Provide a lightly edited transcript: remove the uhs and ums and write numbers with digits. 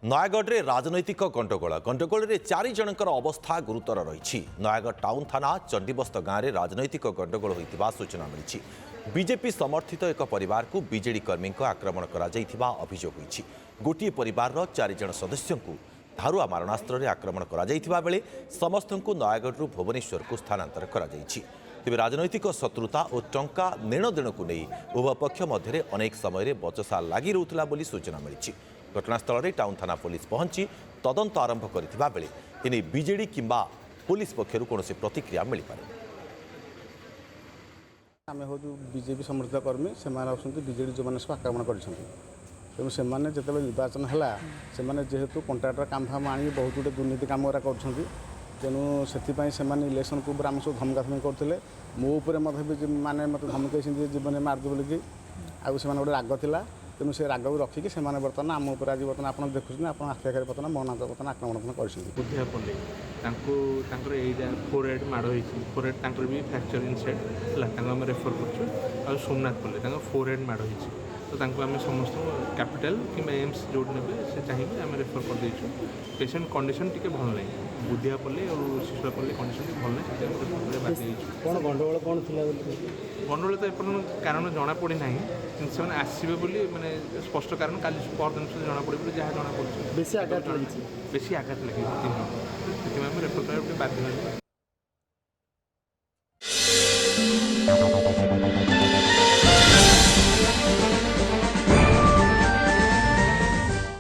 ନୟାଗଡ଼ରେ ରାଜନୈତିକ ଗଣ୍ଡଗୋଳରେ 4 ଜଣଙ୍କର ଅବସ୍ଥା ଗୁରୁତର ରହିଛି। ନୟାଗଡ଼ ଟାଉନ ଥାନା ଚଣ୍ଡୀବସ୍ତ ଗାଁରେ ରାଜନୈତିକ ଗଣ୍ଡଗୋଳ ହୋଇଥିବା ସୂଚନା ମିଳିଛି। ବିଜେପି ସମର୍ଥିତ ଏକ ପରିବାରକୁ ବିଜେଡି କର୍ମୀଙ୍କ ଆକ୍ରମଣ କରାଯାଇଥିବା ଅଭିଯୋଗ ହୋଇଛି। ଗୋଟିଏ ପରିବାରର 4 ଜଣ ସଦସ୍ୟଙ୍କୁ ଧାରୁଆ ମାରଣାସ୍ତ୍ରରେ ଆକ୍ରମଣ କରାଯାଇଥିବା ବେଳେ ସମସ୍ତଙ୍କୁ ନୟାଗଡ଼ରୁ ଭୁବନେଶ୍ୱରକୁ ସ୍ଥାନାନ୍ତର କରାଯାଇଛି। ତେବେ ରାଜନୈତିକ ଶତ୍ରୁତା ଓ ଟଙ୍କା ନେଣଦେଣକୁ ନେଇ ଉଭୟ ପକ୍ଷ ମଧ୍ୟରେ ଅନେକ ସମୟରେ ବଚସା ଲାଗି ରହୁଥିଲା ବୋଲି ସୂଚନା ମିଳିଛି। ଘଟଣାସ୍ଥଳରେ ଟାଉନ ଥାନା पुलिस पहुंची तदंत आरंभ करथिबा बेले एने बीजेडी किंबा पुलिस पक्षरु कोनोसी प्रतिक्रिया मिल पारे। आमे हो जो बीजेपी समर्थित कर्मी से बीजेडी जो मैंने सब आक्रमण कर तेणु से निर्वाचन है जेहेतु कंट्राक्टर काम फाम आनी बहुत गुटे दुर्नीति कम कर तेणु से इलेक्शन को आम सब धमकाधमकी करते मो माने मत धमकई जीवन मारदे बोलिकी आगे गोटे राग था तेणु से राग को रखिकी से बर्तमान आम उपर आज बर्तमान आप देखुन आप आखि आगे बर्तमान मो ना बर्तमान आक्रमण कर फोरहेड माड़ होती फोरहेड भी फ्रैक्चर इनसाइड आम रेफर कर सोमनाथ पल्ले फोरहेड माड़ होती तो आम समस्त कैपिटल कि एम्स जो ने से चाहिए आम रेफर कर देचु। पेसेंट कंडीशन टी भल ना बुधियापल्ली और शिशुआपल्ली कंडीशन भल ना कौन गंडगोल कौन गंडगोल तो एपर्तन कारण जना पड़ी ना से आसवे बोली माने स्पष्ट कारण काली परदिन जना पड़े जहाँ जना पड़े बेसी आघात लगी 3 जन से रेफर कर बाध्य।